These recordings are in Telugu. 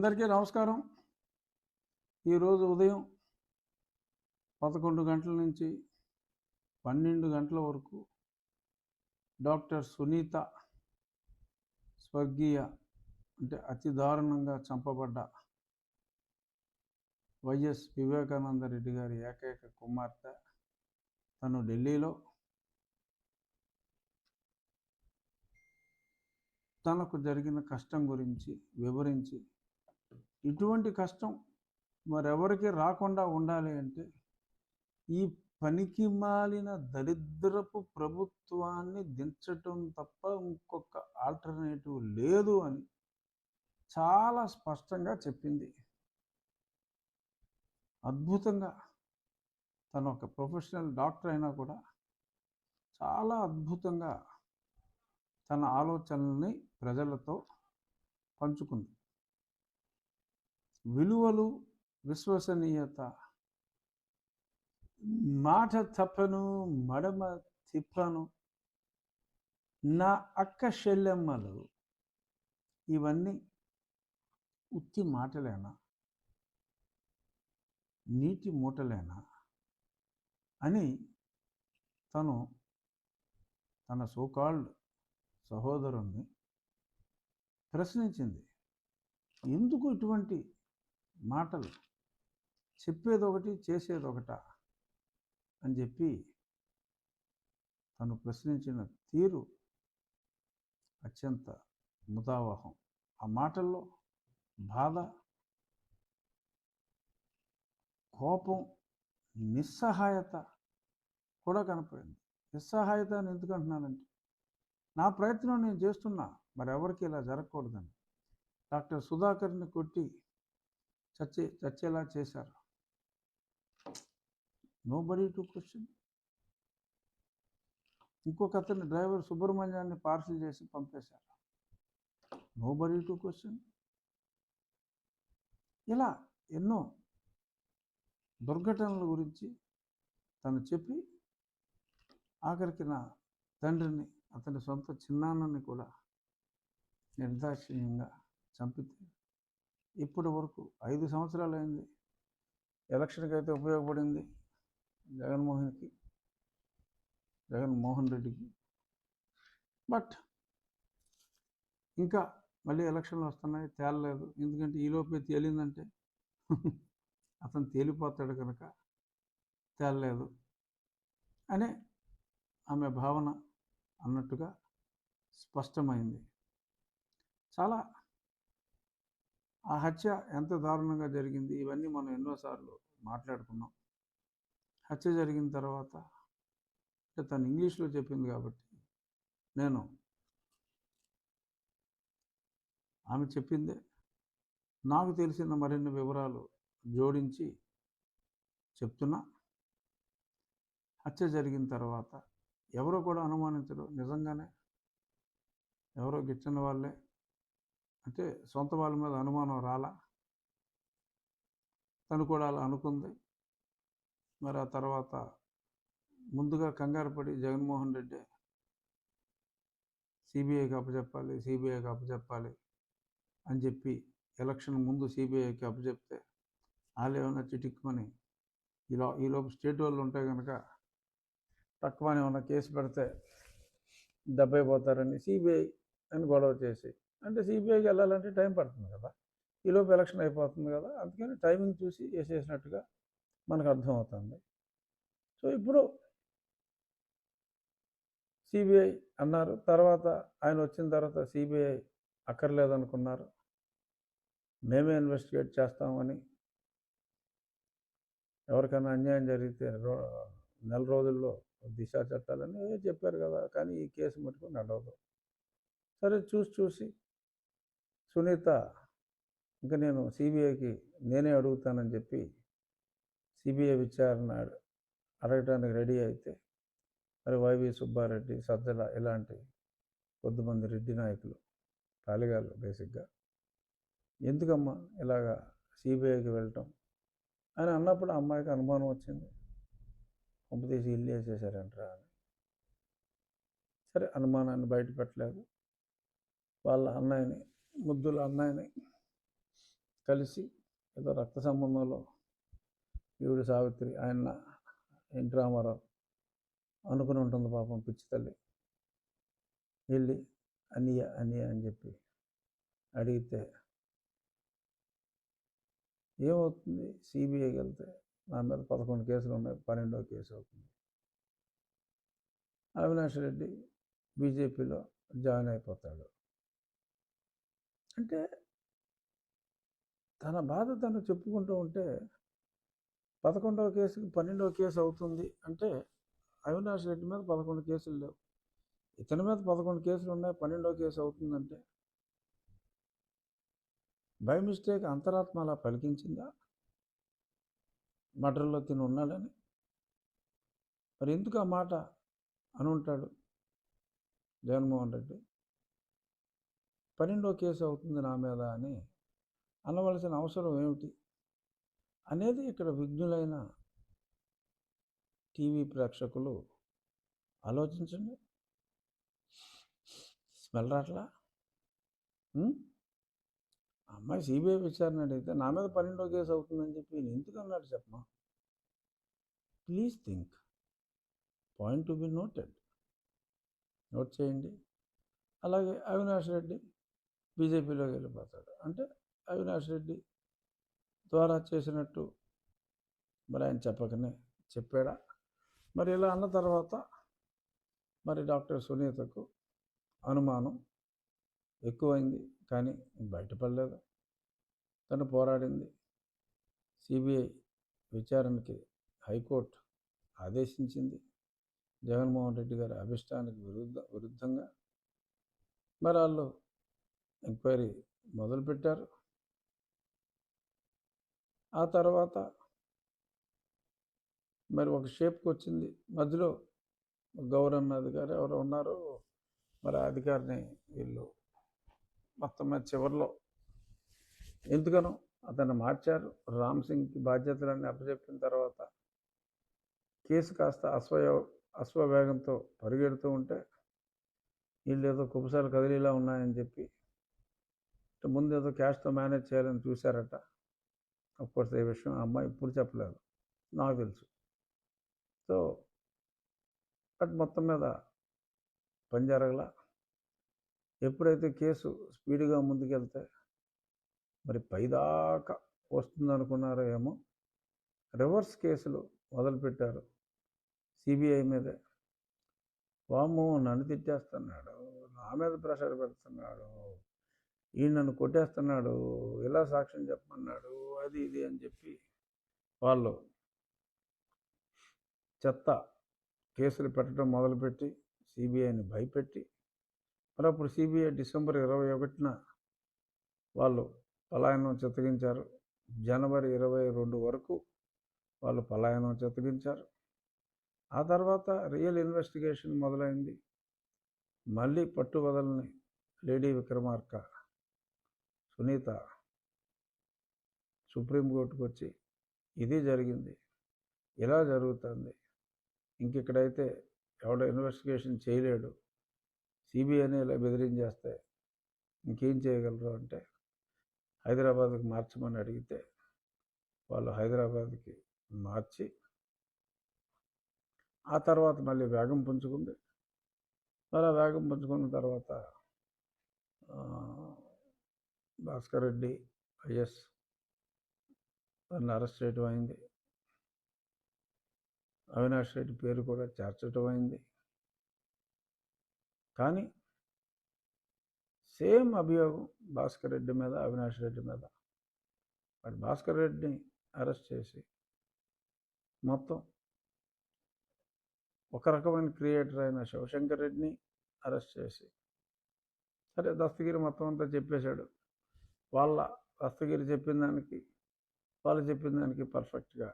అందరికీ నమస్కారం. ఈరోజు ఉదయం 11 గంటల నుంచి 12 గంటల వరకు డాక్టర్ సునీత స్వర్గీయ అంటే అతి దారుణంగా చంపబడ్డ వైఎస్ వివేకానంద రెడ్డి గారి ఏకైక కుమార్తె తను ఢిల్లీలో తనకు జరిగిన కష్టం గురించి వివరించి ఇటువంటి కష్టం మరెవరికి రాకుండా ఉండాలి అంటే ఈ పనికి మాలిన దరిద్రపు ప్రభుత్వాన్ని దించటం తప్ప ఇంకొక ఆల్టర్నేటివ్ లేదు అని చాలా స్పష్టంగా చెప్పింది. అద్భుతంగా తను ఒక ప్రొఫెషనల్ డాక్టర్ అయినా కూడా చాలా అద్భుతంగా తన ఆలోచనల్ని ప్రజలతో పంచుకుంది. విలువలు, విశ్వసనీయత, మాట తప్పను, మడమ తిప్పను, నా అక్క చెల్లెమ్మలు, ఇవన్నీ ఉత్తి మాటలేనా, నీటి మూటలేనా అని తను తన సోకాల్డ్ సహోదరుణ్ణి ప్రశ్నించింది. ఎందుకు ఇటువంటి మాటలు, చెప్పేదొకటి చేసేదొకటా అని చెప్పి తను ప్రశ్నించిన తీరు అత్యంత ముదావహం. ఆ మాటల్లో బాధ, కోపం, నిస్సహాయత కూడా కనపడింది. నిస్సహాయత అని ఎందుకు అంటున్నానంటే, నా ప్రయత్నం నేను చేస్తున్నా, మరి ఎవరికి ఇలా జరగకూడదని. డాక్టర్ సుధాకర్ని కొట్టి చచ్చేలా చేశారు. Nobody to question. ఇంకొక అతన్ని డ్రైవర్ సుబ్రహ్మణ్యాన్ని పార్సిల్ చేసి పంపేశారు. Nobody to question. ఇలా ఎన్నో దుర్ఘటనల గురించి తను చెప్పి ఆఖరికి నా తండ్రిని, అతని సొంత చిన్నాన్నని కూడా నిర్దాక్షిణ్యంగా చంపితే ఇప్పటి వరకు 5 సంవత్సరాలు అయింది. ఎలక్షన్కి అయితే ఉపయోగపడింది జగన్మోహన్ రెడ్డికి. బట్ ఇంకా మళ్ళీ ఎలక్షన్లు వస్తున్నాయి, తేలలేదు. ఎందుకంటే ఈలోపే తేలిందంటే అతను తేలిపోతాడు కనుక తేలలేదు అనే ఆమె భావన అన్నట్టుగా స్పష్టమైంది. చాలా ఆ హత్య ఎంత దారుణంగా జరిగింది, ఇవన్నీ మనం ఎన్నోసార్లు మాట్లాడుకున్నాం. హత్య జరిగిన తర్వాత అంటే తను ఇంగ్లీష్లో చెప్పింది కాబట్టి నేను ఆమె చెప్పిందే నాకు తెలిసిన మరిన్ని వివరాలు జోడించి చెప్తున్నా. హత్య జరిగిన తర్వాత ఎవరో కూడా అనుమానించరు, నిజంగానే ఎవరో గిట్టని వాళ్ళే, అంటే సొంత వాళ్ళ మీద అనుమానం రాలా. తను కూడా అలా అనుకుంది. మరి ఆ తర్వాత ముందుగా కంగారు పడి జగన్మోహన్ రెడ్డి సిబిఐకి అప్పచెప్పాలి అని చెప్పి ఎలక్షన్ ముందు సిబిఐకి అప్పచెప్తే వాళ్ళు ఏమైనా చిటిక్కుమని ఈలోపు స్టేట్ వాళ్ళు ఉంటే కనుక తక్కువని ఏమైనా కేసు పెడితే దెబ్బైపోతారని సిబిఐ అని గొడవ చేసి, అంటే సిబిఐకి వెళ్ళాలంటే టైం పడుతుంది కదా, ఈలోపు ఎలక్షన్ అయిపోతుంది కదా, అందుకని టైమింగ్ చూసి వేసేసినట్టుగా మనకు అర్థమవుతుంది. సో ఇప్పుడు సిబిఐ అన్నారు. తర్వాత ఆయన వచ్చిన తర్వాత సిబిఐ అక్కర్లేదనుకున్నారు, మేమే ఇన్వెస్టిగేట్ చేస్తామని. ఎవరికైనా అన్యాయం జరిగితే నెల రోజుల్లో దిశ చట్టాలని చెప్పారు కదా, కానీ ఈ కేసు మటుకు నడవదు. సరే చూసి సునీత ఇంకా నేను సిబిఐకి నేనే అడుగుతానని చెప్పి సిబిఐ విచారణ అడగటానికి రెడీ అయితే మరి వైవి సుబ్బారెడ్డి, సజ్జల ఇలాంటి కొద్దిమంది రెడ్డి నాయకులు, తాలిగాళ్ళు బేసిక్గా, ఎందుకమ్మా ఇలాగా సిబిఐకి వెళ్ళటం అని అన్నప్పుడు ఆ అమ్మాయికి అనుమానం వచ్చింది. పంపతీసి ఇల్లు వేసేసారంటారా అని. సరే అనుమానాన్ని బయట పెట్టలేదు. వాళ్ళ అన్నయ్యని, ముద్దుల అన్నయ్యని కలిసి ఏదో రక్త సంబంధంలో ఈవిడ సావిత్రి, ఆయన ఎన్టీ రామారావు అనుకుని ఉంటుంది పాపం పిచ్చి తల్లి. వెళ్ళి అన్నయ్య అన్నయ్య అని చెప్పి అడిగితే ఏమవుతుంది? సిబిఐకి వెళ్తే నా మీద 11 కేసులు ఉన్నాయి, 12వ కేసు అవుతుంది. అవినాష్ రెడ్డి బీజేపీలో జాయిన్ అయిపోతాడు. అంటే తన బాధ తను చెప్పుకుంటూ ఉంటే 11వ కేసుకి 12వ కేసు అవుతుంది అంటే అవినాష్ రెడ్డి మీద 11 కేసులు లేవు, ఇతని మీద 11 కేసులు ఉన్నాయి, 12వ కేసు అవుతుందంటే బై మిస్టేక్ అంతరాత్మ అలా పలికించిందా మర్డర్లో తిని ఉన్నాడని? మరి ఎందుకు ఆ మాట అని ఉంటాడు జగన్మోహన్ రెడ్డి? 12వ కేసు అవుతుంది నా మీద అని అనవలసిన అవసరం ఏమిటి అనేది ఇక్కడ విజ్ఞులైన టీవీ ప్రేక్షకులు ఆలోచించండి. స్మెల్ రాట్లా? అమ్మాయి సిబిఐ విచారణ అడిగితే నా మీద 12వ కేసు అవుతుందని చెప్పి నేను ఎందుకు అన్నాడు చెప్పమా? Please think, point to be noted, note చేయండి. అలాగే అవినాష్ రెడ్డి బీజేపీలోకి వెళ్ళిపోతాడు అంటే అవినాష్ రెడ్డి ద్వారా చేసినట్టు మరి ఆయన చెప్పకనే చెప్పాడా? మరి ఇలా అన్న తర్వాత మరి డాక్టర్ సునీతకు అనుమానం ఎక్కువైంది, కానీ బయటపడలేదు. తను పోరాడింది. సిబిఐ విచారణకి హైకోర్టు ఆదేశించింది. జగన్మోహన్ రెడ్డి గారి అభిష్టానికి విరుద్ధంగా మరి వాళ్ళు ఎంక్వైరీ మొదలుపెట్టారు. ఆ తర్వాత మరి ఒక షేప్కి వచ్చింది. మధ్యలో గౌరవ్ అధికారి ఎవరు ఉన్నారు, మరి ఆ అధికారిని వీళ్ళు మొత్తం మీద చివరిలో ఎందుకనో అతన్ని మార్చారు. రామ్ సింగ్కి బాధ్యతలన్నీ అప్పచెప్పిన తర్వాత కేసు కాస్త అశ్వవేగంతో పరిగెడుతూ ఉంటే వీళ్ళు ఏదో కుబసాలు కదిలీలా ఉన్నాయని చెప్పి ముందు ఏదో క్యాష్తో మేనేజ్ చేయాలని చూశారట. అఫ్కోర్స్ ఈ విషయం ఆ అమ్మాయి ఇప్పుడు చెప్పలేదు, నాకు తెలుసు. సో బట్ మొత్తం మీద పని జరగలా. ఎప్పుడైతే కేసు స్పీడ్గా ముందుకెళ్తే మరి పైదాకా వస్తుందనుకున్నారో ఏమో, రివర్స్ కేసులు మొదలుపెట్టారు సిబిఐ మీదే. వామ్మో, నన్ను తిట్టేస్తున్నాడు, నా మీద ప్రెషర్ పెడుతున్నాడు, ఈయన నన్ను కొట్టేస్తున్నాడు, ఇలా సాక్ష్యం చెప్పమన్నాడు, అది ఇది అని చెప్పి వాళ్ళు చెత్త కేసులు పెట్టడం మొదలుపెట్టి సిబిఐని భయపెట్టి మరి అప్పుడు సిబిఐ డిసెంబర్ 21న వాళ్ళు పలాయనం చిత్తగించారు. జనవరి 22 వరకు వాళ్ళు పలాయనం చిత్తగించారు. ఆ తర్వాత రియల్ ఇన్వెస్టిగేషన్ మొదలైంది. మళ్ళీ పట్టు వదలని లేడీ విక్రమార్క సునీత సుప్రీంకోర్టుకు వచ్చి ఇది జరిగింది, ఇలా జరుగుతుంది, ఇంకెక్కడైతే ఎవడో ఇన్వెస్టిగేషన్ చేయలేడు, సిబిఐని ఇలా బెదిరించేస్తే ఇంకేం చేయగలరు అంటే హైదరాబాద్కి మార్చమని అడిగితే వాళ్ళు హైదరాబాద్కి మార్చి ఆ తర్వాత మళ్ళీ వేగం పుంజుకుంది. అలా వేగం పుంజుకున్న తర్వాత భాస్కర్ రెడ్డి ఐఎస్ తనని అరెస్ట్ చేయడం అయింది. అవినాష్ రెడ్డి పేరు కూడా చేర్చడం అయింది. కానీ సేమ్ అభియోగం భాస్కర్ రెడ్డి మీద, అవినాష్ రెడ్డి మీద. బట్ భాస్కర్ రెడ్డిని అరెస్ట్ చేసి మొత్తం ఒక రకమైన క్రియేటర్ అయిన శివశంకర్ రెడ్డిని అరెస్ట్ చేసి సరే దస్తగిరి మొత్తం అంతా చెప్పేశాడు. వాళ్ళ దస్తగిరి చెప్పిన దానికి వాళ్ళు చెప్పిన దానికి పర్ఫెక్ట్గా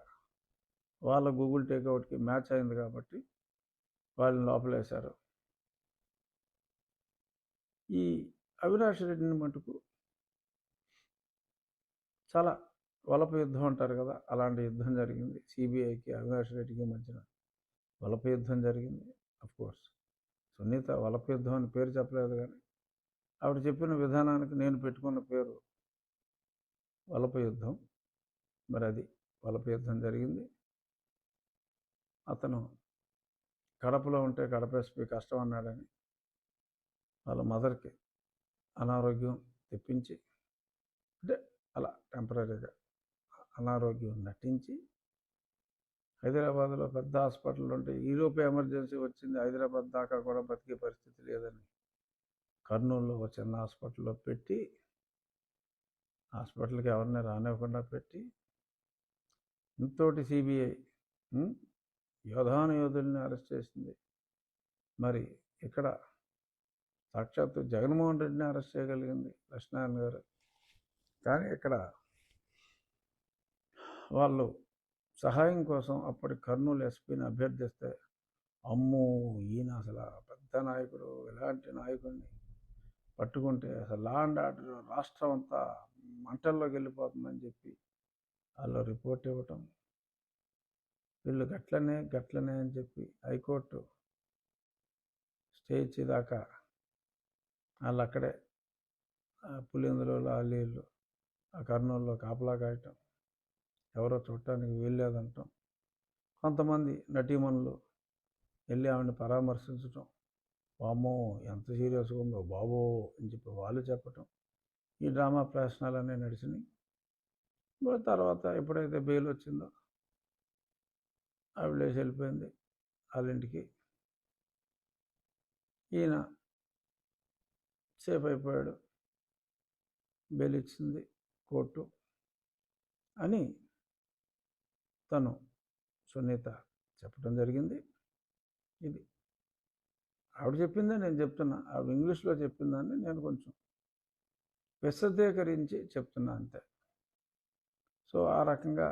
వాళ్ళ గూగుల్ టేక్అవుట్కి మ్యాచ్ అయింది కాబట్టి వాళ్ళని లోపలేశారు. ఈ అవినాష్ రెడ్డిని మటుకు చాలా వలప యుద్ధం అంటారు కదా, అలాంటి యుద్ధం జరిగింది. సిబిఐకి అవినాష్ రెడ్డికి మధ్యన వలప యుద్ధం జరిగింది. అఫ్కోర్స్ సునీత వలప యుద్ధం అని పేరు చెప్పలేదు, కానీ ఆవిడ చెప్పిన విధానానికి నేను పెట్టుకున్న పేరు వలప యుద్ధం. మరి అది వలప యుద్ధం జరిగింది. అతను కడపలో ఉంటే కడప ఎస్పీ కష్టం అన్నాడని వాళ్ళ మదర్కి అనారోగ్యం తెప్పించి, అంటే అలా టెంపరీగా అనారోగ్యం నటించి హైదరాబాద్లో పెద్ద హాస్పిటల్ ఉంటే ఈలోపే ఎమర్జెన్సీ వచ్చింది, హైదరాబాద్ దాకా కూడా బతికే పరిస్థితి లేదని కర్నూలులో ఒక చిన్న హాస్పిటల్లో పెట్టి, హాస్పిటల్కి ఎవరిని రానివ్వకుండా పెట్టి, ఇంతోటి సిబిఐ యోధుల్ని అరెస్ట్ చేసింది. మరి ఇక్కడ సాక్షాత్తు జగన్మోహన్ రెడ్డిని అరెస్ట్ చేయగలిగింది లక్ష్మీనారాయణ గారు. కానీ ఇక్కడ వాళ్ళు సహాయం కోసం అప్పటి కర్నూలు ఎస్పీని అభ్యర్థిస్తే, అమ్మో ఈయన అసలు పెద్ద నాయకుడు, ఇలాంటి నాయకుడిని పట్టుకుంటే అసలు లా అండ్ ఆర్డర్ రాష్ట్రం అంతా మంటల్లోకి వెళ్ళిపోతుందని చెప్పి వాళ్ళు రిపోర్ట్ ఇవ్వటం, వీళ్ళు గట్లనే అని చెప్పి హైకోర్టు స్టే ఇచ్చేదాకా వాళ్ళు అక్కడే పులిందులో అల్లీళ్ళు ఆ కర్నూలులో కాపలా కాయటం, ఎవరో చూడటానికి వీల్లేదంటాం, కొంతమంది నటీమణులు వెళ్ళి ఆవిడని పరామర్శించటం, వామ్మో ఎంత సీరియస్గా ఉందో బాబో అని చెప్పి వాళ్ళు చెప్పటం, ఈ డ్రామా ప్రదర్శనలన్నీ నడిచినాయి. తర్వాత ఎప్పుడైతే బెయిల్ వచ్చిందో ఆవిడ లేచి వెళ్ళిపోయింది వాళ్ళ ఇంటికి. ఈయన సేఫ్ అయిపోయాడు, బెయిల్ ఇచ్చింది కోర్టు అని తను సునీత చెప్పడం జరిగింది. ఇది ఆవిడ చెప్పిందే నేను చెప్తున్నా, ఆవిడ ఇంగ్లీష్లో చెప్పిందాన్ని నేను కొంచెం విశదీకరించి చెప్తున్నా అంతే. సో ఆ రకంగా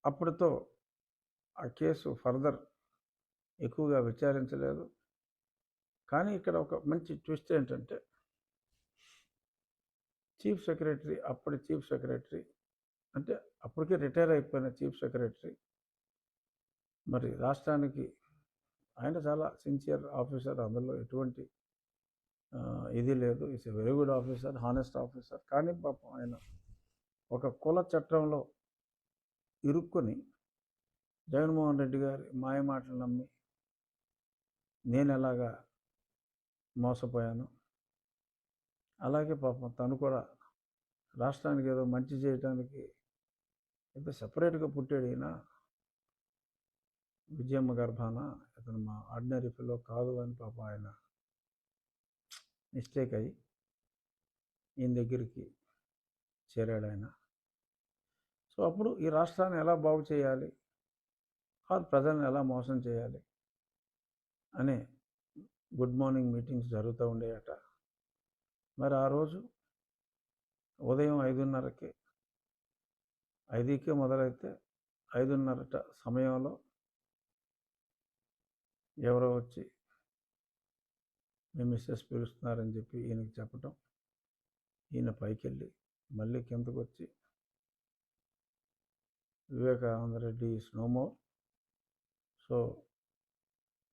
అప్పటితో ఆ కేసు ఫర్దర్ ఎక్కువగా విచారించలేదు. కానీ ఇక్కడ ఒక మంచి ట్విస్ట్ ఏంటంటే, చీఫ్ సెక్రటరీ, అప్పటి చీఫ్ సెక్రటరీ, అంటే అప్పటికే రిటైర్ అయిపోయిన చీఫ్ సెక్రటరీ, మరి రాష్ట్రానికి ఆయన చాలా సిన్సియర్ ఆఫీసర్, అందులో ఎటువంటి ఇది లేదు, is a very good officer, honest officer. కానీ పాపం ఆయన ఒక కుల చట్టంలో ఇరుక్కుని జగన్మోహన్ రెడ్డి గారి మాయ మాటలు నమ్మి నేను ఎలాగా మోసపోయాను, అలాగే పాపం తను కూడా రాష్ట్రానికి ఏదో మంచి చేయడానికి ఎంత సపరేట్గా పుట్టాడు ఈయన, విజయమ్మ గర్భాన, అతను మా ఆర్డినరీ ఫెలో కాదు అని పాపం ఆయన మిస్టేక్ అయ్యి ఈయన దగ్గరికి చేరాడు ఆయన. సో అప్పుడు ఈ రాష్ట్రాన్ని ఎలా బాగు చేయాలి, ప్రజలను ఎలా మోసం చేయాలి అనే గుడ్ మార్నింగ్ మీటింగ్స్ జరుగుతూ ఉండేయట. మరి ఆ రోజు ఉదయం 5:30కి, 5కే మొదలైతే 5:30 సమయంలో ఎవరో వచ్చి మీ మిస్సెస్ పిలుస్తున్నారని చెప్పి ఈయనకి చెప్పటం, ఈయన పైకి వెళ్ళి మళ్ళీ కిందకు వచ్చి Vivekananda Reddy is no more, so